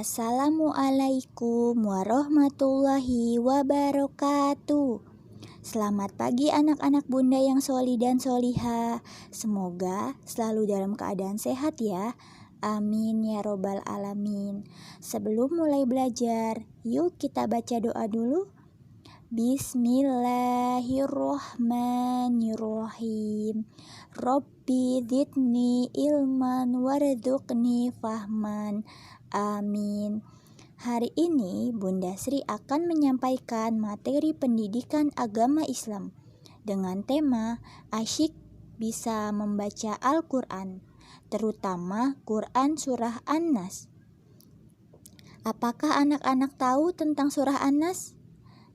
Assalamualaikum warahmatullahi wabarakatuh. Selamat pagi anak-anak bunda yang soli dan soliha. Semoga selalu dalam keadaan sehat ya. Amin ya robbal alamin. Sebelum mulai belajar, yuk kita baca doa dulu. Bismillahirrohmanirrohim. Rabbi zidni ilman warzuqni fahman. Amin. Hari ini Bunda Sri akan menyampaikan materi pendidikan agama Islam dengan tema asyik bisa membaca Al-Quran, terutama Quran Surah An-Nas. Apakah anak-anak tahu tentang Surah An-Nas?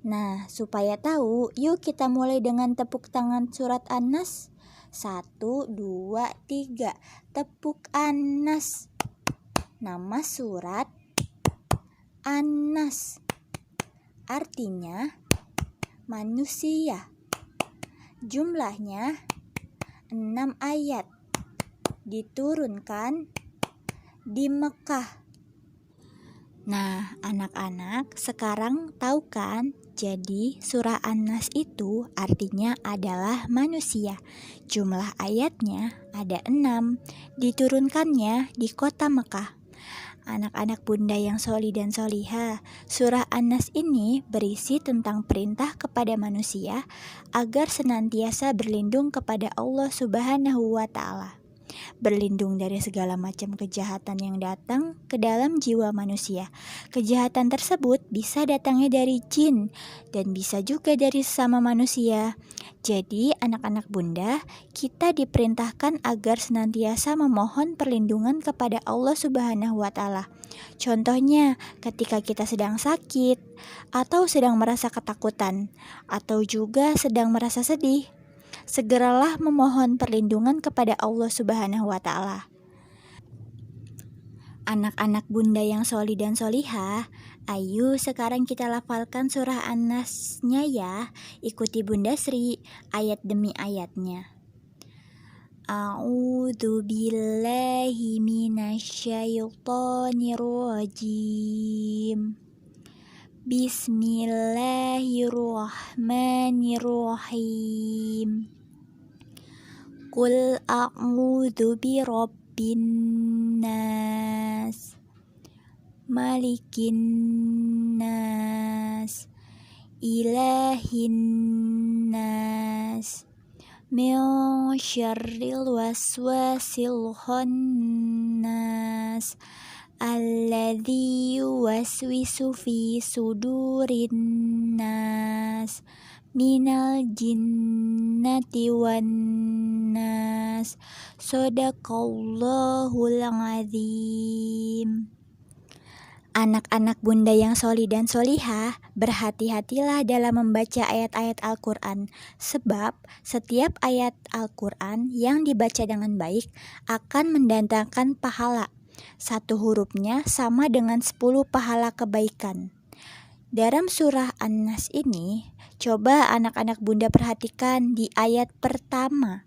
Nah, supaya tahu, yuk kita mulai dengan tepuk tangan surat An-Nas. 1, 2, 3. Tepuk An-Nas. Nama surat An-Nas. Artinya manusia. Jumlahnya 6 ayat. Diturunkan di Mekah. Nah, anak-anak sekarang tahu kan? Jadi surah An-Nas itu artinya adalah manusia. Jumlah ayatnya ada 6. Diturunkannya di kota Mekah. Anak-anak bunda yang soli dan soliha, surah An-Nas ini berisi tentang perintah kepada manusia agar senantiasa berlindung kepada Allah Subhanahu wa Ta'ala. Berlindung dari segala macam kejahatan yang datang ke dalam jiwa manusia. Kejahatan tersebut bisa datangnya dari jin dan bisa juga dari sesama manusia. Jadi anak-anak bunda, kita diperintahkan agar senantiasa memohon perlindungan kepada Allah Subhanahu wa Ta'ala. Contohnya ketika kita sedang sakit atau sedang merasa ketakutan atau juga sedang merasa sedih, segeralah memohon perlindungan kepada Allah Subhanahu wa Ta'ala. Anak-anak bunda yang soli dan soliha, ayo sekarang kita lafalkan surah An-Nas-nya ya. Ikuti Bunda Sri ayat demi ayatnya. A'udzu billahi minasyaitonir rajim. Bismillahirrahmanirrahim. Qul a'udzu birabbin nas, malikin nas, ilahin nas, min syarril waswasil khannas, alladzi yuwaswisu fi sudurin nas, minal jinnati wan nas. Shadaqallahul azim. Anak-anak bunda yang soli dan solihah, berhati-hatilah dalam membaca ayat-ayat Al-Quran, sebab setiap ayat Al-Quran yang dibaca dengan baik akan mendatangkan pahala. 1 hurufnya sama dengan 10 pahala kebaikan. Dalam surah An-Nas ini, coba anak-anak bunda perhatikan di ayat pertama.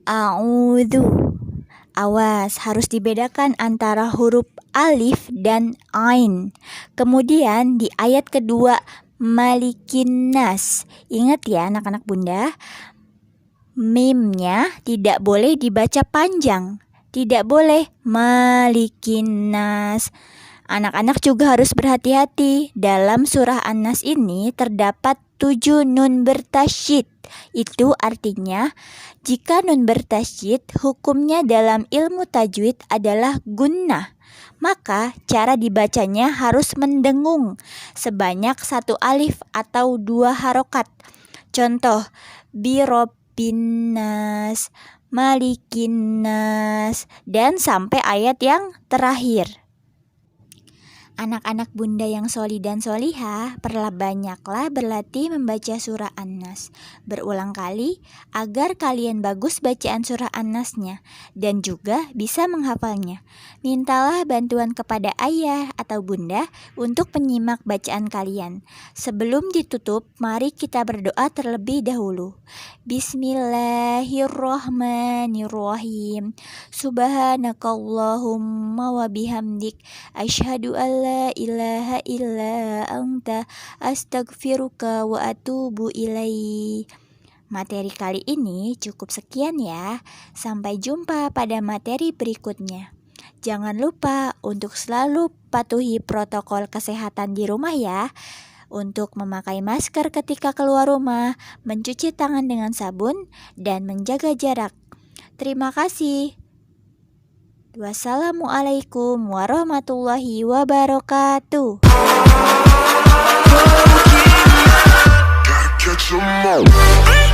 A'udzu. Awas, harus dibedakan antara huruf alif dan ain. Kemudian di ayat kedua, malikin nas. Ingat ya anak-anak bunda, mimnya tidak boleh dibaca panjang. Tidak boleh malikin nas. Anak-anak juga harus berhati-hati. Dalam surah An-Nas ini terdapat 7 nun bertasyid. Itu artinya jika nun bertasyid hukumnya dalam ilmu tajwid adalah gunnah. Maka cara dibacanya harus mendengung sebanyak 1 alif atau 2 harokat. Contoh, birabbin nas, malikin nas, dan sampai ayat yang terakhir. Anak-anak bunda yang soli dan solihah, banyaklah berlatih membaca surah An-Nas berulang kali agar kalian bagus bacaan surah An-Nasnya dan juga bisa menghafalnya. Mintalah bantuan kepada ayah atau bunda untuk menyimak bacaan kalian. Sebelum ditutup, mari kita berdoa terlebih dahulu. Bismillahirrahmanirrahim. Subhanakallahumma wa bihamdik asyhadu an la ilaha illa anta astaghfiruka wa atubu ilaih. Materi kali ini cukup sekian ya. Sampai jumpa pada materi berikutnya. Jangan lupa untuk selalu patuhi protokol kesehatan di rumah ya. Untuk memakai masker ketika keluar rumah, mencuci tangan dengan sabun, dan menjaga jarak. Terima kasih. Wassalamualaikum warahmatullahi wabarakatuh. Catch 'em all.